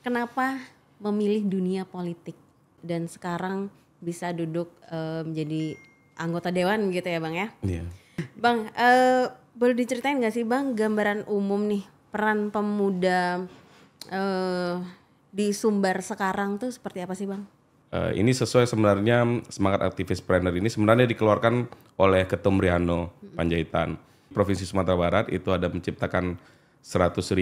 kenapa memilih dunia politik dan sekarang bisa duduk menjadi anggota dewan gitu ya Bang ya? Iya. Bang, boleh diceritain nggak sih Bang gambaran umum nih peran pemuda di Sumbar sekarang tuh seperti apa sih Bang? Ini sesuai sebenarnya semangat aktivispreneur ini sebenarnya dikeluarkan oleh Ketum Riano Panjaitan. Provinsi Sumatera Barat itu ada menciptakan 100.000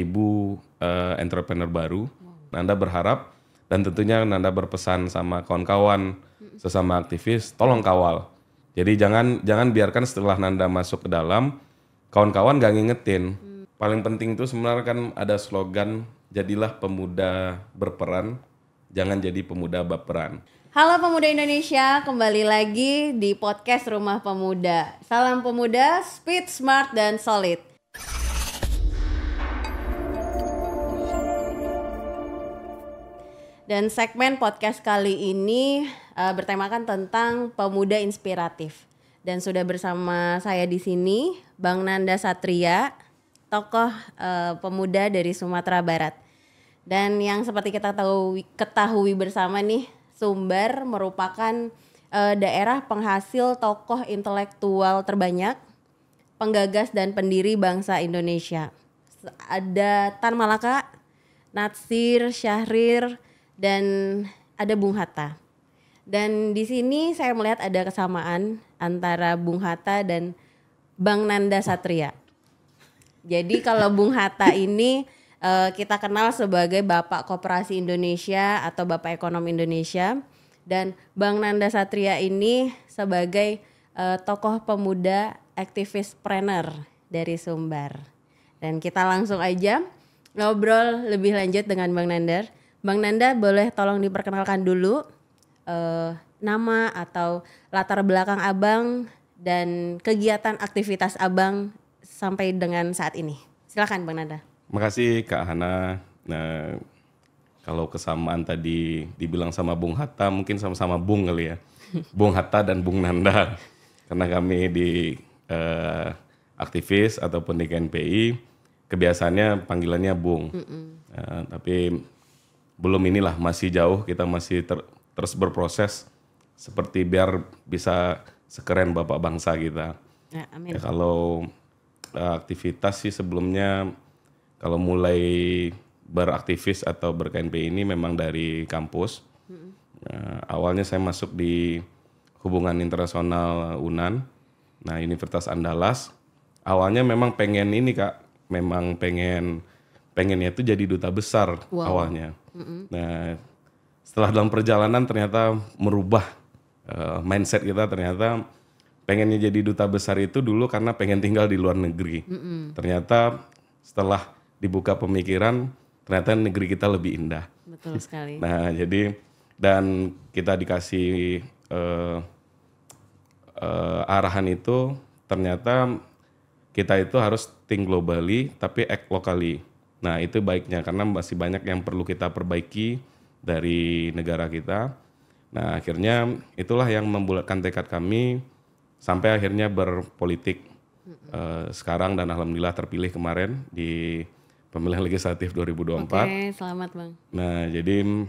entrepreneur baru. Nanda berharap dan tentunya Nanda berpesan sama kawan-kawan sesama aktivis, tolong kawal. Jadi jangan biarkan setelah Nanda masuk ke dalam, kawan-kawan gak ngingetin. Paling penting itu sebenarnya kan ada slogan, jadilah pemuda berperan, jangan jadi pemuda baperan. Halo pemuda Indonesia, kembali lagi di podcast Rumah Pemuda. Salam pemuda, speed, smart, dan solid. Dan segmen podcast kali ini bertemakan tentang pemuda inspiratif. Dan sudah bersama saya di sini Bang Nanda Satria, tokoh pemuda dari Sumatera Barat. Dan yang seperti kita ketahui bersama nih, Sumbar merupakan daerah penghasil tokoh intelektual terbanyak, penggagas dan pendiri bangsa Indonesia. Ada Tan Malaka, Natsir, Syahrir, dan ada Bung Hatta. Dan di sini saya melihat ada kesamaan antara Bung Hatta dan Bang Nanda Satria. Jadi kalau Bung Hatta ini kita kenal sebagai Bapak Koperasi Indonesia atau Bapak Ekonomi Indonesia, dan Bang Nanda Satria ini sebagai tokoh pemuda aktivispreneur dari Sumbar. Dan kita langsung aja ngobrol lebih lanjut dengan Bang Nanda. Bang Nanda boleh tolong diperkenalkan dulu nama atau latar belakang Abang dan kegiatan aktivitas Abang sampai dengan saat ini. Silakan Bang Nanda. Makasih Kak Hana. Nah, kalau kesamaan tadi dibilang sama Bung Hatta, mungkin sama-sama Bung kali ya. Bung Hatta dan Bung Nanda. Karena kami di aktivis ataupun di KNPI, kebiasaannya panggilannya Bung. Tapi belum inilah, masih jauh, kita masih terus berproses seperti biar bisa sekeren Bapak bangsa kita. Ya, amin. Ya, kalau aktivitas sih sebelumnya kalau mulai beraktivis atau ber-KNPI ini memang dari kampus. Awalnya saya masuk di Hubungan Internasional UNAN, nah Universitas Andalas. Awalnya memang pengen ini Kak, memang pengennya itu jadi duta besar awalnya. Nah setelah dalam perjalanan ternyata merubah mindset kita, ternyata pengennya jadi duta besar itu dulu karena pengen tinggal di luar negeri. Ternyata setelah dibuka pemikiran, ternyata negeri kita lebih indah. Betul sekali. Nah jadi dan kita dikasih arahan itu, ternyata kita itu harus think globally tapi act locally. Nah itu baiknya karena masih banyak yang perlu kita perbaiki dari negara kita. Nah akhirnya itulah yang membulatkan tekad kami sampai akhirnya berpolitik sekarang, dan alhamdulillah terpilih kemarin di pemilihan legislatif 2024. Oke, selamat Bang. Nah jadi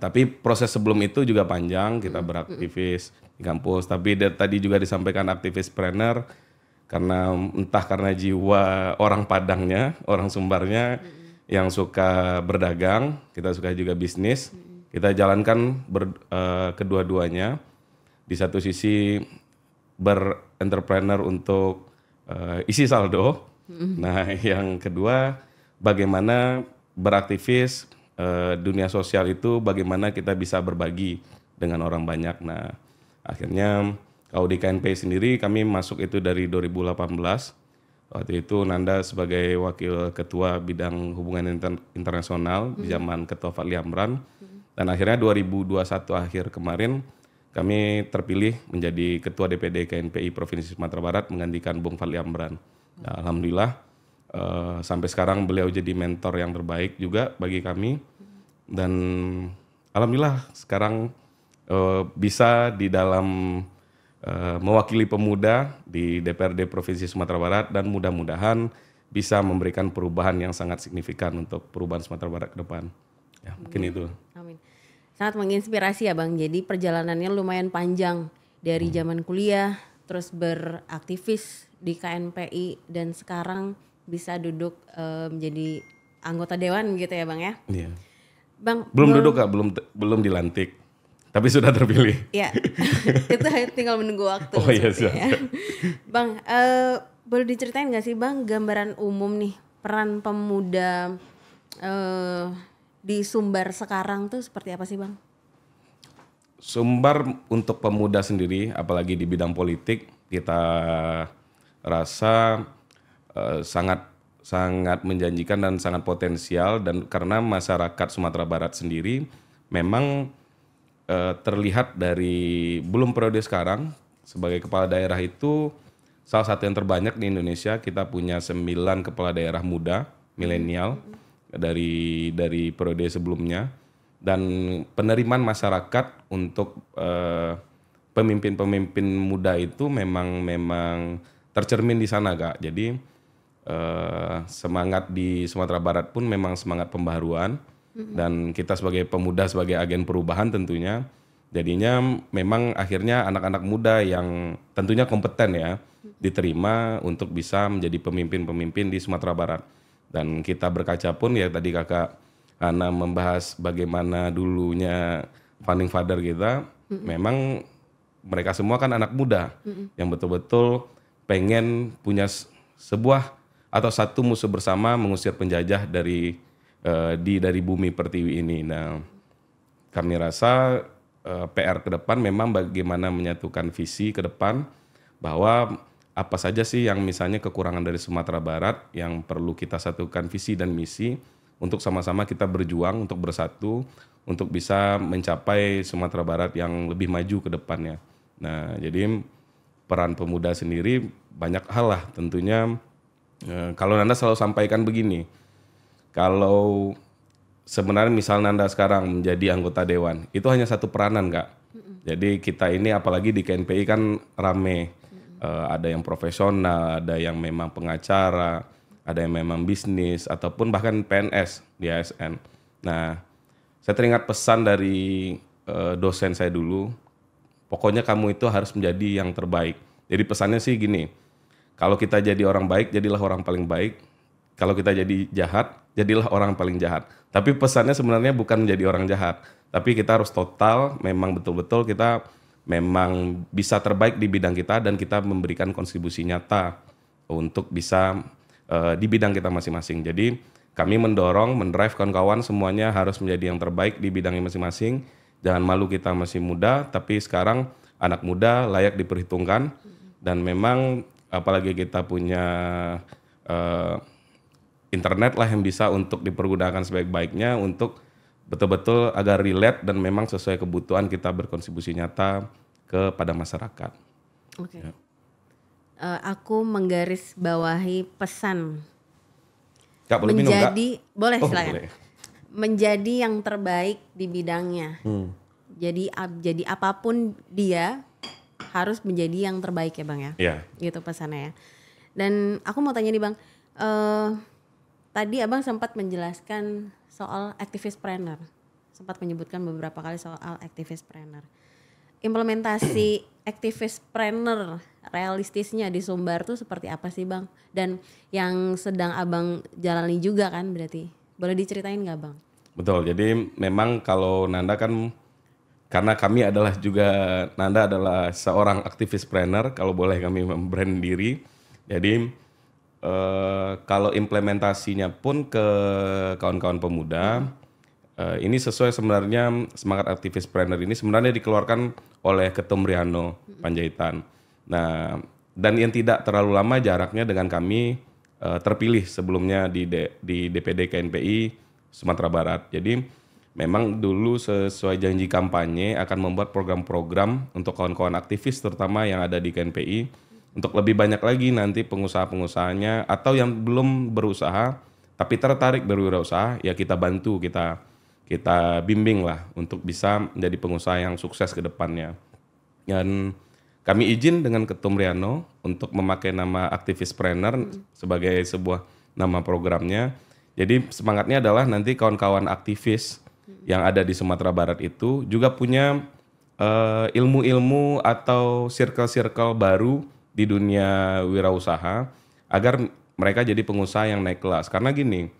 tapi proses sebelum itu juga panjang, kita beraktivis di kampus. Tapi tadi juga disampaikan aktivispreneur, karena entah karena jiwa orang Padangnya, orang Sumbarnya yang suka berdagang, kita suka juga bisnis. Kita jalankan kedua-duanya. Di satu sisi berentrepreneur untuk isi saldo. Nah yang kedua bagaimana beraktivis dunia sosial itu, bagaimana kita bisa berbagi dengan orang banyak. Nah akhirnya kalau di KNPI sendiri kami masuk itu dari 2018. Waktu itu Nanda sebagai wakil ketua bidang hubungan internasional di zaman Ketua Fadli Amran. Dan akhirnya 2021 akhir kemarin kami terpilih menjadi Ketua DPD KNPI Provinsi Sumatera Barat menggantikan Bung Fadli Amran. Nah, alhamdulillah sampai sekarang beliau jadi mentor yang terbaik juga bagi kami. Dan alhamdulillah sekarang bisa di dalam mewakili pemuda di DPRD Provinsi Sumatera Barat, dan mudah-mudahan bisa memberikan perubahan yang sangat signifikan untuk perubahan Sumatera Barat ke depan. Ya, mungkin itu. Amin. Sangat menginspirasi ya Bang. Jadi perjalanannya lumayan panjang dari zaman kuliah, terus beraktivis di KNPI dan sekarang bisa duduk menjadi anggota dewan gitu ya Bang ya. Iya. Bang, Belum duduk Kak, belum dilantik. Tapi sudah terpilih. Ya, itu tinggal menunggu waktu. Oh iya, siap. Ya. Bang, boleh diceritain nggak sih Bang gambaran umum nih peran pemuda di Sumbar sekarang tuh seperti apa sih Bang? Sumbar untuk pemuda sendiri, apalagi di bidang politik, kita rasa sangat sangat menjanjikan dan sangat potensial, dan karena masyarakat Sumatera Barat sendiri memang terlihat dari belum periode sekarang sebagai kepala daerah itu salah satu yang terbanyak di Indonesia. Kita punya 9 kepala daerah muda milenial dari periode sebelumnya, dan penerimaan masyarakat untuk pemimpin-pemimpin muda itu memang tercermin di sana Kak. Jadi semangat di Sumatera Barat pun memang semangat pembaharuan, dan kita sebagai pemuda, sebagai agen perubahan tentunya, jadinya memang akhirnya anak-anak muda yang tentunya kompeten ya diterima untuk bisa menjadi pemimpin-pemimpin di Sumatera Barat. Dan kita berkaca pun ya tadi Kakak Ana membahas bagaimana dulunya founding father kita, memang mereka semua kan anak muda yang betul-betul pengen punya sebuah atau satu musuh bersama mengusir penjajah dari bumi pertiwi ini. Nah, kami rasa PR ke depan memang bagaimana menyatukan visi ke depan, bahwa apa saja sih yang misalnya kekurangan dari Sumatera Barat yang perlu kita satukan visi dan misi untuk sama-sama kita berjuang untuk bersatu untuk bisa mencapai Sumatera Barat yang lebih maju ke depannya. Nah, jadi peran pemuda sendiri banyak hal lah tentunya. Kalau Nanda selalu sampaikan begini, kalau sebenarnya misal Nanda sekarang menjadi anggota dewan, itu hanya satu peranan Kak. Jadi kita ini apalagi di KNPI kan rame, ada yang profesional, ada yang memang pengacara, ada yang memang bisnis, ataupun bahkan PNS di ASN. Nah, saya teringat pesan dari dosen saya dulu, pokoknya kamu itu harus menjadi yang terbaik. Jadi pesannya sih gini, kalau kita jadi orang baik, jadilah orang paling baik. Kalau kita jadi jahat, jadilah orang paling jahat. Tapi pesannya sebenarnya bukan menjadi orang jahat, tapi kita harus total, memang betul-betul kita memang bisa terbaik di bidang kita, dan kita memberikan kontribusi nyata untuk bisa di bidang kita masing-masing. Jadi kami mendorong, mendrive kawan-kawan semuanya harus menjadi yang terbaik di bidangnya masing-masing. Jangan malu, kita masih muda, tapi sekarang anak muda layak diperhitungkan, dan memang apalagi kita punya internet lah yang bisa untuk dipergunakan sebaik-baiknya untuk betul-betul agar relate dan memang sesuai kebutuhan kita berkontribusi nyata kepada masyarakat. Oke. Ya. Aku menggarisbawahi pesan. Kak, boleh minum, Kak? Boleh silakan. Boleh. Menjadi yang terbaik di bidangnya. Jadi apapun dia harus menjadi yang terbaik ya Bang ya. Iya. Gitu pesannya ya. Dan aku mau tanya nih Bang, tadi Abang sempat menjelaskan soal activist-planner. Sempat menyebutkan beberapa kali soal activist-planner. Implementasi activist-planner realistisnya di Sumbar tuh seperti apa sih Bang? Dan yang sedang Abang jalani juga kan berarti. Boleh diceritain gak Bang? Betul, jadi memang kalau Nanda kan, karena kami adalah juga, Nanda adalah seorang activist-planner, kalau boleh kami membrand diri. Jadi kalau implementasinya pun ke kawan-kawan pemuda, ini sesuai sebenarnya semangat activist-planner ini sebenarnya dikeluarkan oleh Ketum Riano Panjaitan. Nah, dan yang tidak terlalu lama jaraknya dengan kami terpilih sebelumnya di DPD KNPI Sumatera Barat. Jadi memang dulu sesuai janji kampanye akan membuat program-program untuk kawan-kawan aktivis terutama yang ada di KNPI untuk lebih banyak lagi nanti pengusaha-pengusahanya atau yang belum berusaha tapi tertarik berwirausaha, ya kita bantu, kita bimbing lah untuk bisa menjadi pengusaha yang sukses ke depannya. Dan kami izin dengan Ketum Riano untuk memakai nama Activist-Planner sebagai sebuah nama programnya. Jadi semangatnya adalah nanti kawan-kawan aktivis yang ada di Sumatera Barat itu juga punya ilmu-ilmu atau circle-circle baru di dunia wirausaha agar mereka jadi pengusaha yang naik kelas. Karena gini,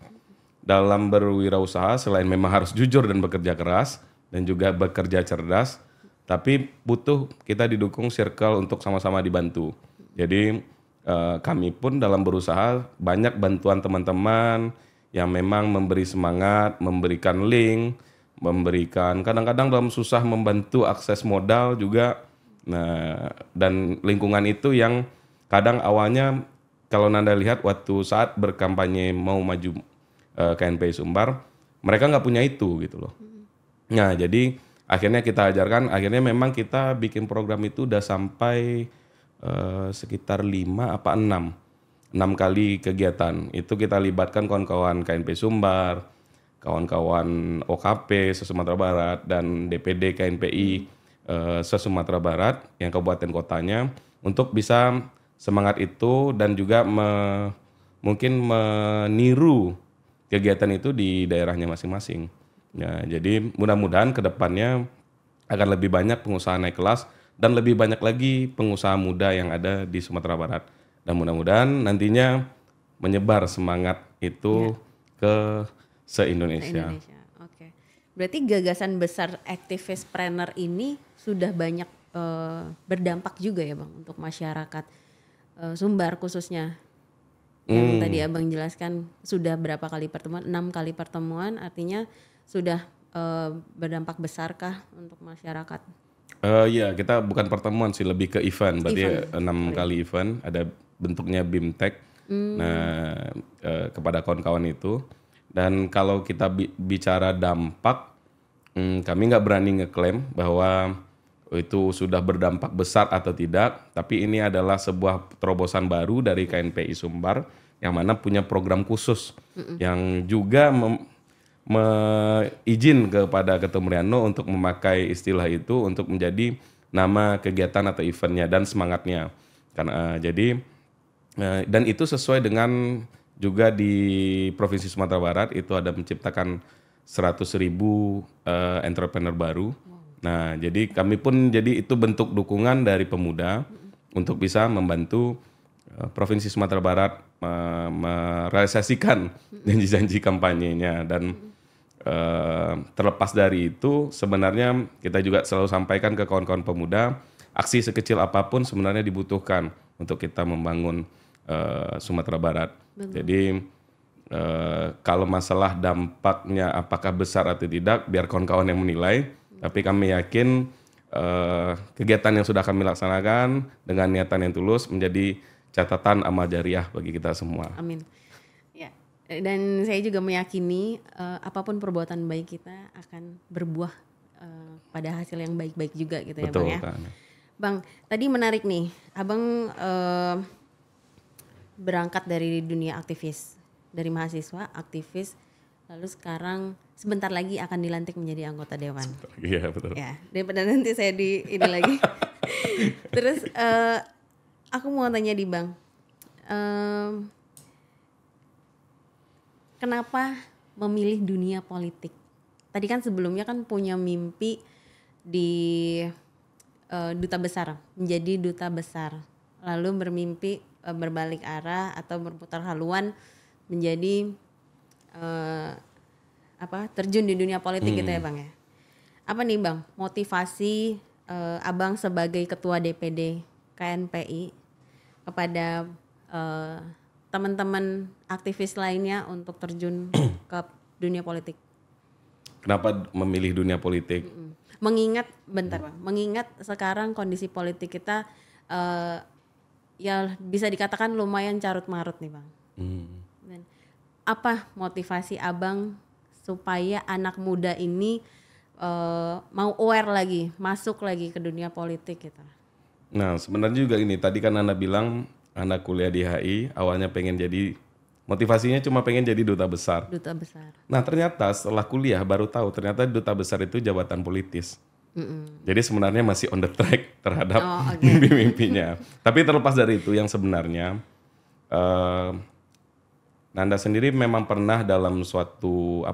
dalam berwirausaha selain memang harus jujur dan bekerja keras dan juga bekerja cerdas, tapi butuh kita didukung circle untuk sama-sama dibantu. Jadi kami pun dalam berusaha banyak bantuan teman-teman yang memang memberi semangat, memberikan link, memberikan kadang-kadang dalam susah membantu akses modal juga. Nah, dan lingkungan itu yang kadang awalnya kalau Nanda lihat waktu saat berkampanye mau maju KNPI Sumbar, mereka nggak punya itu gitu loh. Nah, jadi akhirnya kita ajarkan, akhirnya memang kita bikin program itu udah sampai sekitar 5 apa 6 kali kegiatan. Itu kita libatkan kawan-kawan KNPI Sumbar, kawan-kawan OKP se-Sumatera Barat dan DPD KNPI se-Sumatera Barat yang kabupaten kotanya untuk bisa semangat itu dan juga mungkin meniru kegiatan itu di daerahnya masing-masing. Ya, jadi mudah-mudahan ke depannya akan lebih banyak pengusaha naik kelas dan lebih banyak lagi pengusaha muda yang ada di Sumatera Barat. Dan mudah-mudahan nantinya menyebar semangat itu ke se-Indonesia. Oke. Berarti gagasan besar Activistpreneur ini sudah banyak berdampak juga ya Bang untuk masyarakat Sumbar khususnya. Yang tadi Abang jelaskan sudah berapa kali pertemuan? 6 kali pertemuan, artinya sudah berdampak besarkah untuk masyarakat? Iya, kita bukan pertemuan sih, lebih ke event. Berarti 6 kali event, ada bentuknya BIMTEK. Nah, kepada kawan-kawan itu. Dan kalau kita bicara dampak, kami nggak berani ngeklaim bahwa itu sudah berdampak besar atau tidak. Tapi ini adalah sebuah terobosan baru dari KNPI Sumbar yang mana punya program khusus yang juga izin kepada Ketum Riano untuk memakai istilah itu untuk menjadi nama kegiatan atau eventnya dan semangatnya. Karena jadi dan itu sesuai dengan juga di Provinsi Sumatera Barat itu ada menciptakan 100.000 entrepreneur baru. Nah, jadi kami pun jadi itu bentuk dukungan dari pemuda untuk bisa membantu Provinsi Sumatera Barat merealisasikan janji-janji kampanyenya. Dan terlepas dari itu sebenarnya kita juga selalu sampaikan ke kawan-kawan pemuda, aksi sekecil apapun sebenarnya dibutuhkan untuk kita membangun Sumatera Barat. Jadi kalau masalah dampaknya apakah besar atau tidak biar kawan-kawan yang menilai, tapi kami yakin kegiatan yang sudah kami laksanakan dengan niatan yang tulus menjadi catatan amal jariah bagi kita semua. Amin. Ya, dan saya juga meyakini apapun perbuatan baik kita akan berbuah pada hasil yang baik-baik juga gitu. Betul, ya Bang ya. Kan. Bang, tadi menarik nih, Abang berangkat dari dunia aktivis, dari mahasiswa, aktivis, lalu sekarang sebentar lagi akan dilantik menjadi anggota dewan. Iya betul. Ya, daripada nanti saya di ini lagi. Terus aku mau tanya di Bang, kenapa memilih dunia politik? Tadi kan sebelumnya kan punya mimpi di duta besar, menjadi duta besar, lalu bermimpi berbalik arah atau berputar haluan menjadi terjun di dunia politik gitu ya Bang ya. Apa nih Bang motivasi Abang sebagai ketua DPD KNPI kepada teman-teman aktivis lainnya untuk terjun ke dunia politik? Kenapa memilih dunia politik? Mengingat Bang, mengingat sekarang kondisi politik kita ya bisa dikatakan lumayan carut marut nih Bang. Dan apa motivasi Abang supaya anak muda ini mau aware lagi, masuk lagi ke dunia politik gitu? Nah sebenarnya juga ini, tadi kan Anda bilang anak kuliah di HI, awalnya pengen jadi, motivasinya cuma pengen jadi duta besar. Duta besar. Nah ternyata setelah kuliah baru tahu ternyata duta besar itu jabatan politis. Jadi sebenarnya masih on the track terhadap mimpi-mimpinya. Tapi terlepas dari itu, yang sebenarnya Nanda sendiri memang pernah dalam suatu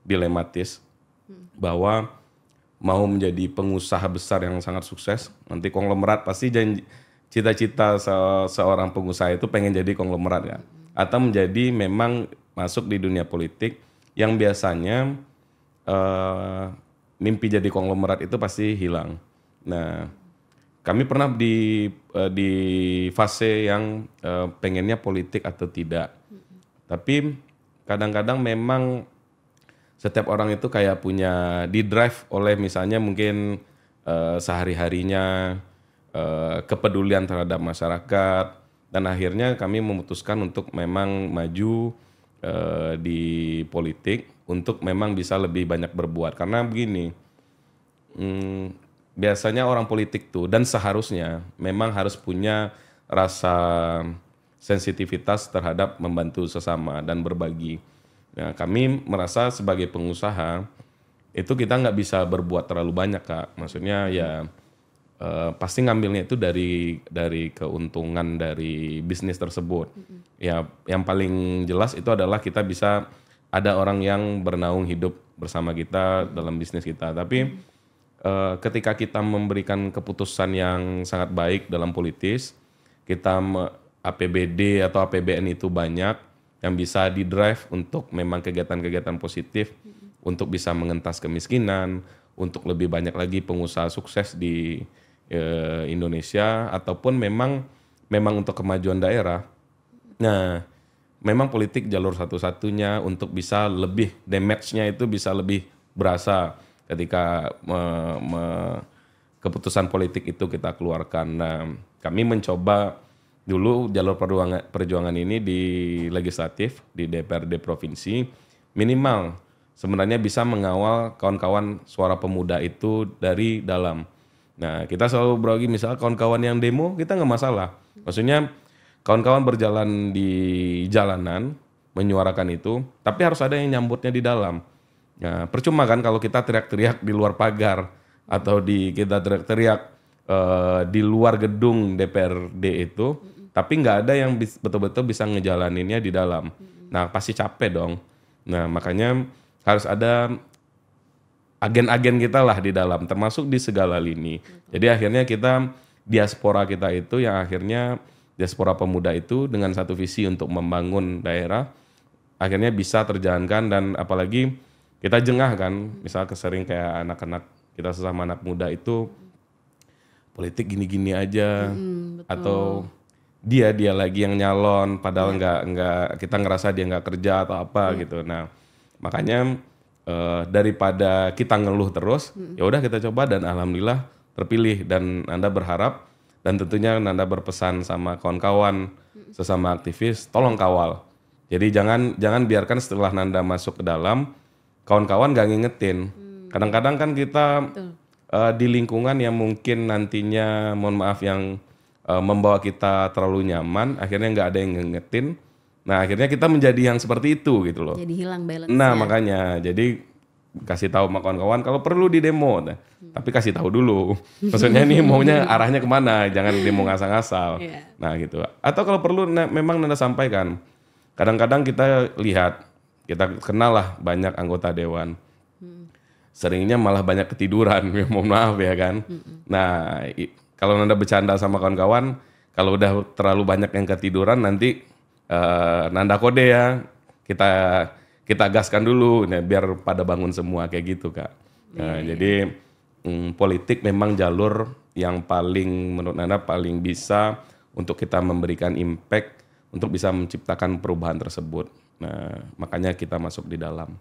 dilematis bahwa mau menjadi pengusaha besar yang sangat sukses, nanti konglomerat pasti cita-cita seorang pengusaha itu pengen jadi konglomerat ya, atau menjadi memang masuk di dunia politik yang biasanya mimpi jadi konglomerat itu pasti hilang. Nah, kami pernah di fase yang pengennya politik atau tidak, tapi kadang-kadang memang setiap orang itu kayak punya di drive oleh misalnya mungkin sehari-harinya kepedulian terhadap masyarakat, dan akhirnya kami memutuskan untuk memang maju di politik untuk memang bisa lebih banyak berbuat. Karena begini, biasanya orang politik tuh dan seharusnya memang harus punya rasa sensitivitas terhadap membantu sesama dan berbagi. Nah, kami merasa sebagai pengusaha itu kita nggak bisa berbuat terlalu banyak, Kak. Maksudnya ya pasti ngambilnya itu dari keuntungan dari bisnis tersebut. Ya, yang paling jelas itu adalah kita bisa ada orang yang bernaung hidup bersama kita dalam bisnis kita. Tapi ketika kita memberikan keputusan yang sangat baik dalam politis, kita APBD atau APBN itu banyak yang bisa di-drive untuk memang kegiatan-kegiatan positif, untuk bisa mengentas kemiskinan, untuk lebih banyak lagi pengusaha sukses di Indonesia, ataupun memang untuk kemajuan daerah. Nah, memang politik jalur satu-satunya untuk bisa lebih damage-nya itu bisa lebih berasa ketika keputusan politik itu kita keluarkan. Nah, kami mencoba dulu jalur perjuangan ini di legislatif, di DPRD provinsi, minimal sebenarnya bisa mengawal kawan-kawan suara pemuda itu dari dalam. Nah, kita selalu berbagi, misal kawan-kawan yang demo, kita nggak masalah. Maksudnya kawan-kawan berjalan di jalanan, menyuarakan itu, tapi harus ada yang nyambutnya di dalam. Nah, percuma kan kalau kita teriak-teriak di luar pagar, atau kita teriak-teriak di luar gedung DPRD itu, tapi nggak ada yang betul-betul bisa ngejalaninnya di dalam. Nah, pasti capek dong. Nah, makanya harus ada agen-agen kita lah di dalam, termasuk di segala lini. Jadi akhirnya diaspora kita itu yang akhirnya diaspora pemuda itu dengan satu visi untuk membangun daerah, akhirnya bisa terjalankan. Dan apalagi kita jengah kan, misal kesering kayak anak-anak kita sesama anak muda itu politik gini-gini aja, atau dia lagi yang nyalon padahal nggak kita ngerasa dia nggak kerja atau apa gitu. Nah, makanya daripada kita ngeluh terus, ya udah kita coba, dan alhamdulillah terpilih. Dan Nanda berharap, dan tentunya Nanda berpesan sama kawan-kawan sesama aktivis, tolong kawal. Jadi jangan biarkan setelah Nanda masuk ke dalam, kawan-kawan gak ngingetin. Kadang-kadang kan kita di lingkungan yang mungkin nantinya, mohon maaf, yang membawa kita terlalu nyaman, akhirnya nggak ada yang ngingetin. Nah, akhirnya kita menjadi yang seperti itu gitu loh. Jadi hilang balance. Nah, makanya jadi kasih tahu sama kawan-kawan kalau perlu di demo, tapi kasih tahu dulu. Maksudnya ini maunya arahnya kemana, jangan demo ngasal-ngasal. Nah, gitu. Atau kalau perlu memang Nanda sampaikan. Kadang-kadang kita lihat, kita kenal lah banyak anggota dewan. Seringnya malah banyak ketiduran, mohon maaf ya kan. Nah, kalau Nanda bercanda sama kawan-kawan, kalau udah terlalu banyak yang ketiduran, nanti Nanda kode ya, kita gaskan dulu, nah, biar pada bangun semua kayak gitu, Kak. Nah, jadi politik memang jalur yang paling menurut Nanda paling bisa untuk kita memberikan impact untuk bisa menciptakan perubahan tersebut. Nah, makanya kita masuk di dalam.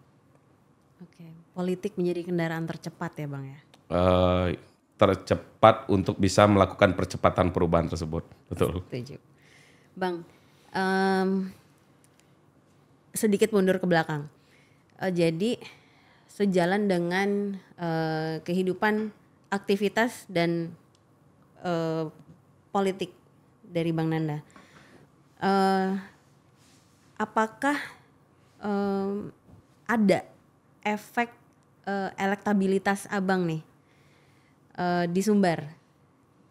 Oke, politik menjadi kendaraan tercepat ya, Bang ya? Tercepat untuk bisa melakukan percepatan perubahan tersebut, betul. Setuju. Bang, sedikit mundur ke belakang. Jadi sejalan dengan kehidupan, aktivitas dan politik dari Bang Nanda, apakah ada efek elektabilitas Abang nih di Sumbar?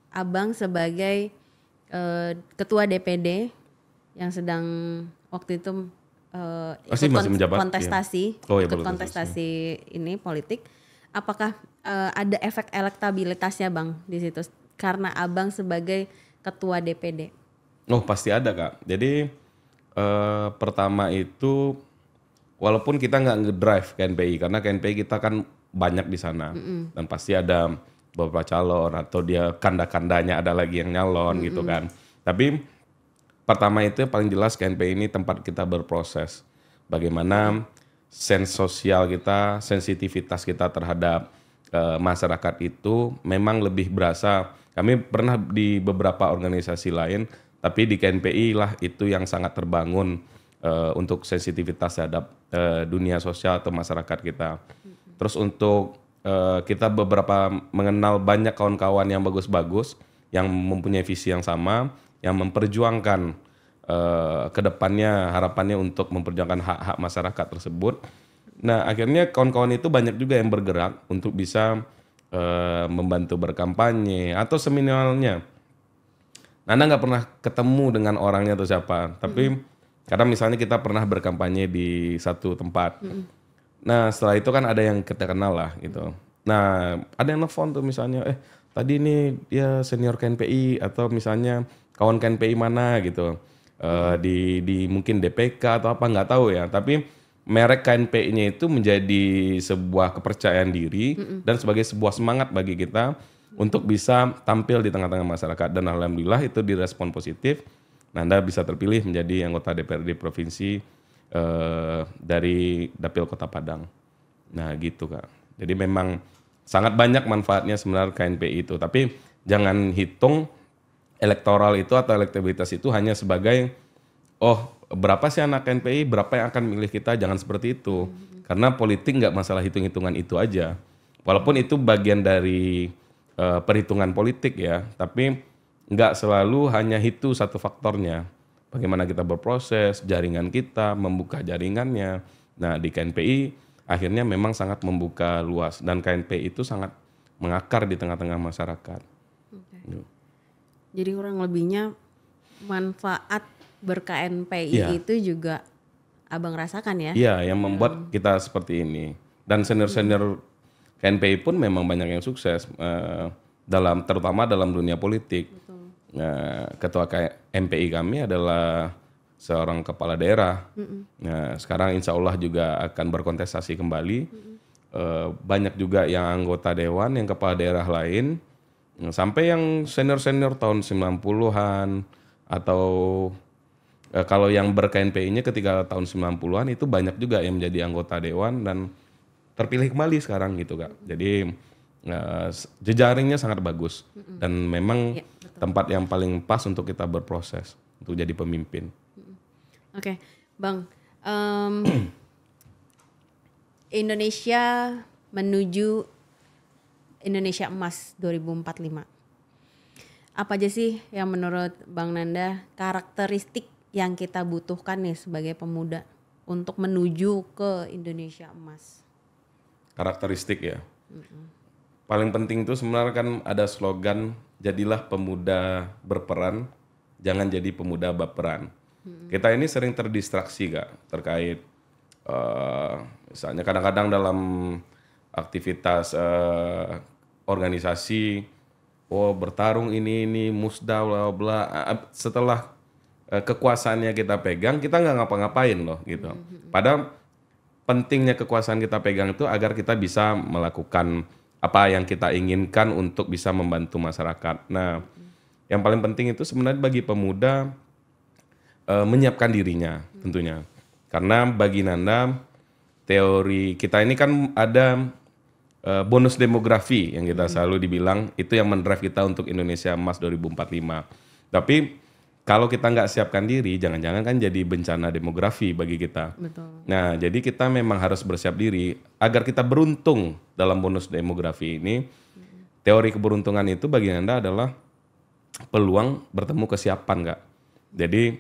Abang sebagai ketua DPD yang sedang waktu itu Masih menjabat, kontestasi, iya. Oh, iya, ikut belum kontestasi ini politik, apakah ada efek elektabilitasnya Bang di situ karena Abang sebagai ketua DPD? Oh pasti ada Kak. Jadi pertama itu walaupun kita nggak ngedrive KNPI karena KNPI kita kan banyak di sana dan pasti ada beberapa calon atau dia kanda-kandanya ada lagi yang nyalon gitu kan. Tapi pertama itu paling jelas KNPI ini tempat kita berproses. Bagaimana sense sosial kita, sensitivitas kita terhadap masyarakat itu memang lebih berasa. Kami pernah di beberapa organisasi lain, tapi di KNPI lah itu yang sangat terbangun untuk sensitivitas terhadap dunia sosial atau masyarakat kita. Terus untuk kita beberapa mengenal banyak kawan-kawan yang bagus-bagus, yang mempunyai visi yang sama, yang memperjuangkan kedepannya harapannya untuk memperjuangkan hak-hak masyarakat tersebut. Nah akhirnya kawan-kawan itu banyak juga yang bergerak untuk bisa membantu berkampanye atau seminimalnya. Nanda nggak pernah ketemu dengan orangnya atau siapa, tapi karena misalnya kita pernah berkampanye di satu tempat. Nah setelah itu kan ada yang kita kenal lah gitu. Nah ada yang nelfon tuh misalnya, tadi ini dia senior KNPI atau misalnya kawan KNPI mana gitu. Di mungkin DPK atau apa nggak tahu ya, tapi merek KNPI-nya itu menjadi sebuah kepercayaan diri dan sebagai sebuah semangat bagi kita untuk bisa tampil di tengah-tengah masyarakat, dan alhamdulillah itu direspon positif. Nanda bisa terpilih menjadi anggota DPRD provinsi dari Dapil Kota Padang. Nah gitu Kak. Jadi memang sangat banyak manfaatnya sebenarnya KNPI itu, tapi jangan hitung elektoral itu atau elektabilitas itu hanya sebagai berapa sih anak KNPI, berapa yang akan memilih kita, jangan seperti itu. Karena politik nggak masalah hitung-hitungan itu aja. Walaupun itu bagian dari perhitungan politik ya, tapi nggak selalu hanya itu satu faktornya. Bagaimana kita berproses, jaringan kita, membuka jaringannya. Nah di KNPI akhirnya memang sangat membuka luas, dan KNPI itu sangat mengakar di tengah-tengah masyarakat. Okay. Jadi kurang lebihnya manfaat ber-KNPI itu juga Abang rasakan ya? Iya, yang membuat kita seperti ini. Dan senior-senior KNPI pun memang banyak yang sukses terutama dalam dunia politik. Ketua MPI kami adalah seorang kepala daerah. Nah, sekarang insya Allah juga akan berkontestasi kembali. Banyak juga yang anggota dewan, yang kepala daerah lain. Sampai yang senior-senior tahun 90-an atau kalau yang ber-KNPI-nya ketika tahun 90-an itu banyak juga yang menjadi anggota dewan dan terpilih kembali sekarang gitu Kak. Jadi jejaringnya sangat bagus dan memang tempat yang paling pas untuk kita berproses untuk jadi pemimpin. Oke, Bang. Indonesia menuju Indonesia Emas 2045. Apa aja sih yang menurut Bang Nanda karakteristik yang kita butuhkan nih sebagai pemuda untuk menuju ke Indonesia Emas? Karakteristik ya. Paling penting itu sebenarnya kan ada slogan, jadilah pemuda berperan, jangan jadi pemuda baperan. Kita ini sering terdistraksi Kak terkait misalnya kadang-kadang dalam aktivitas organisasi, bertarung ini musda bla bla. Setelah kekuasaannya kita pegang, kita nggak ngapa-ngapain loh gitu. Padahal pentingnya kekuasaan kita pegang itu agar kita bisa melakukan apa yang kita inginkan untuk bisa membantu masyarakat. Nah, yang paling penting itu sebenarnya bagi pemuda menyiapkan dirinya tentunya. Karena bagi Nanda, teori kita ini kan ada bonus demografi yang kita selalu dibilang itu yang mendrive kita untuk Indonesia Emas 2045. Tapi kalau kita nggak siapkan diri, jangan-jangan kan jadi bencana demografi bagi kita. Betul. Nah, jadi kita memang harus bersiap diri agar kita beruntung dalam bonus demografi ini. Teori keberuntungan itu bagi Anda adalah peluang bertemu kesiapan, Kak. Jadi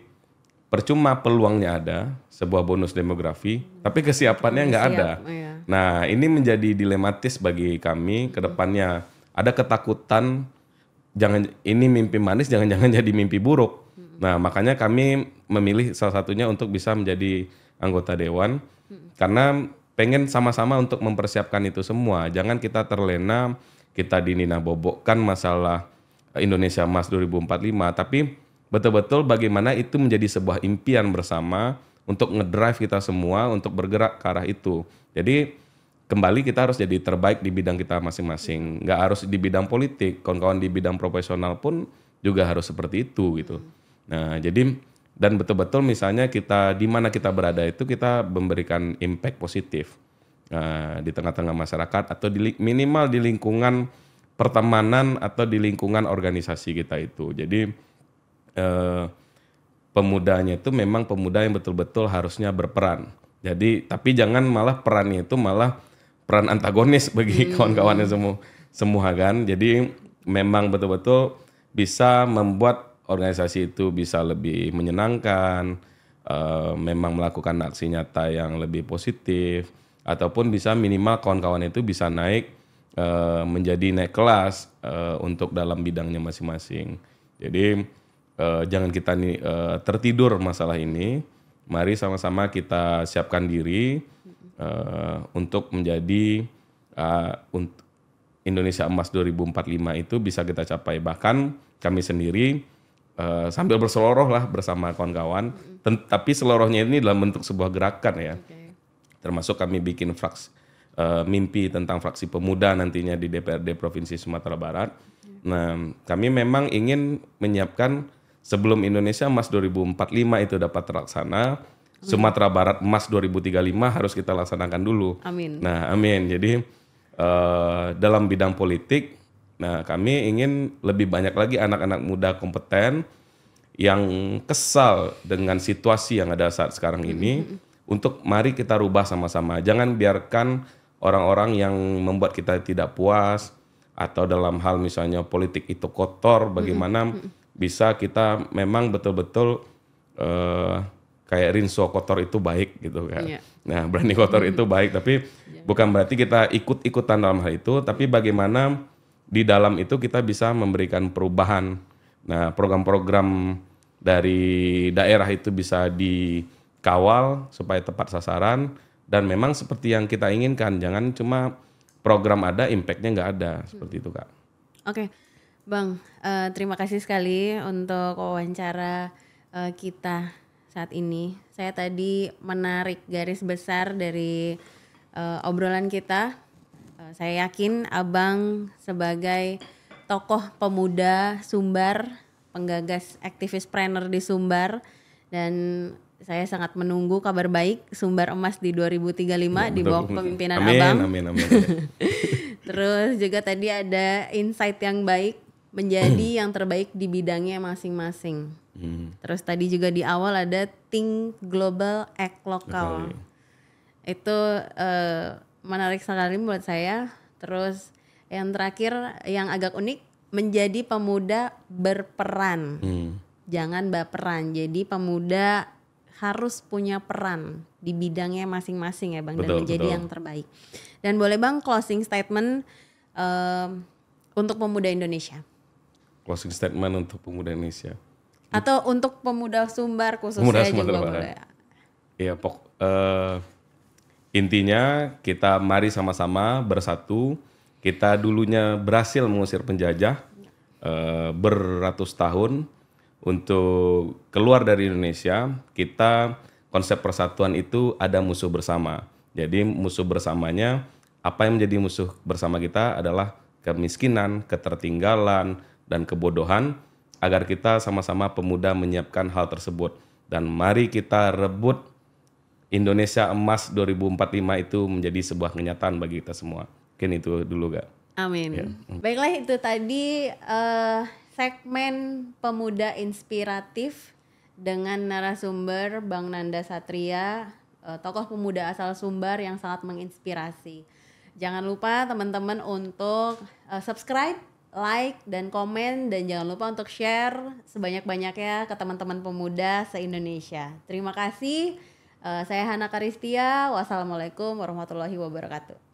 percuma peluangnya ada, sebuah bonus demografi, tapi kesiapannya nggak ada. Iya. Nah, ini menjadi dilematis bagi kami ke depannya. Ada ketakutan, ini mimpi manis, jangan-jangan jadi mimpi buruk. Nah, makanya kami memilih salah satunya untuk bisa menjadi anggota dewan karena pengen sama-sama untuk mempersiapkan itu semua. Jangan kita terlena, kita dinina-bobokkan masalah Indonesia Emas 2045, tapi betul-betul bagaimana itu menjadi sebuah impian bersama untuk ngedrive kita semua untuk bergerak ke arah itu. Jadi kembali kita harus jadi terbaik di bidang kita masing-masing. Nggak harus di bidang politik, kawan-kawan di bidang profesional pun juga harus seperti itu gitu. Nah jadi dan betul-betul misalnya kita di mana kita berada itu kita memberikan impact positif di tengah-tengah masyarakat atau minimal di lingkungan pertemanan atau di lingkungan organisasi kita itu. Jadi pemudanya itu memang pemuda yang betul-betul harusnya berperan. Jadi tapi jangan malah perannya itu malah peran antagonis bagi kawan-kawannya semua kan. Jadi memang betul-betul bisa membuat organisasi itu bisa lebih menyenangkan, memang melakukan aksi nyata yang lebih positif, ataupun bisa minimal kawan-kawan itu bisa menjadi naik kelas untuk dalam bidangnya masing-masing. Jadi jangan kita tertidur masalah ini. Mari sama-sama kita siapkan diri untuk menjadi Indonesia Emas 2045 itu bisa kita capai. Bahkan kami sendiri sambil berseloroh lah bersama kawan-kawan. Tapi selorohnya ini dalam bentuk sebuah gerakan ya. Termasuk kami bikin mimpi tentang fraksi pemuda nantinya di DPRD Provinsi Sumatera Barat. Nah, kami memang ingin menyiapkan sebelum Indonesia Emas 2045 itu dapat terlaksana, Sumatera Barat Emas 2035 harus kita laksanakan dulu. Amin. Nah, amin. Jadi dalam bidang politik, nah kami ingin lebih banyak lagi anak-anak muda kompeten yang kesal dengan situasi yang ada saat sekarang ini. Untuk mari kita rubah sama-sama. Jangan biarkan orang-orang yang membuat kita tidak puas atau dalam hal misalnya politik itu kotor, bagaimana bisa kita memang betul-betul kayak rinso kotor itu baik gitu kan. Nah, berani kotor itu baik, tapi bukan berarti kita ikut-ikutan dalam hal itu, tapi bagaimana di dalam itu kita bisa memberikan perubahan. Nah, program-program dari daerah itu bisa dikawal supaya tepat sasaran dan memang seperti yang kita inginkan, jangan cuma program ada, impact-nya nggak ada, seperti itu Kak. Oke, Bang, terima kasih sekali untuk wawancara kita saat ini. Saya tadi menarik garis besar dari obrolan kita. Saya yakin Abang sebagai tokoh pemuda Sumbar, penggagas aktivispreneur di Sumbar, dan saya sangat menunggu kabar baik Sumbar Emas di 2035 di bawah kepemimpinan Abang. Amin. Terus juga tadi ada insight yang baik menjadi yang terbaik di bidangnya masing-masing. Terus tadi juga di awal ada think global, act lokal. Itu menarik sekali buat saya. Terus yang terakhir yang agak unik, menjadi pemuda berperan. Jangan baperan. Jadi pemuda harus punya peran di bidangnya masing-masing ya Bang, dan menjadi yang terbaik. Dan boleh Bang closing statement untuk pemuda Indonesia. Closing statement untuk pemuda Indonesia. Atau untuk pemuda Sumbar khususnya juga boleh. Iya, intinya kita mari sama-sama bersatu. Kita dulunya berhasil mengusir penjajah beratus tahun untuk keluar dari Indonesia. Kita konsep persatuan itu ada musuh bersama. Jadi musuh bersamanya, apa yang menjadi musuh bersama kita adalah kemiskinan, ketertinggalan, dan kebodohan, agar kita sama-sama pemuda menyiapkan hal tersebut. Dan mari kita rebut Indonesia Emas 2045 itu menjadi sebuah kenyataan bagi kita semua. Mungkin itu dulu Kak. Amin. Ya. Baiklah, itu tadi segmen Pemuda Inspiratif dengan narasumber Bang Nanda Satria, tokoh pemuda asal Sumbar yang sangat menginspirasi. Jangan lupa teman-teman untuk subscribe, like, dan komen, dan jangan lupa untuk share sebanyak-banyaknya ke teman-teman pemuda se-Indonesia. Terima kasih. Saya Hana Karistia. Wassalamualaikum warahmatullahi wabarakatuh.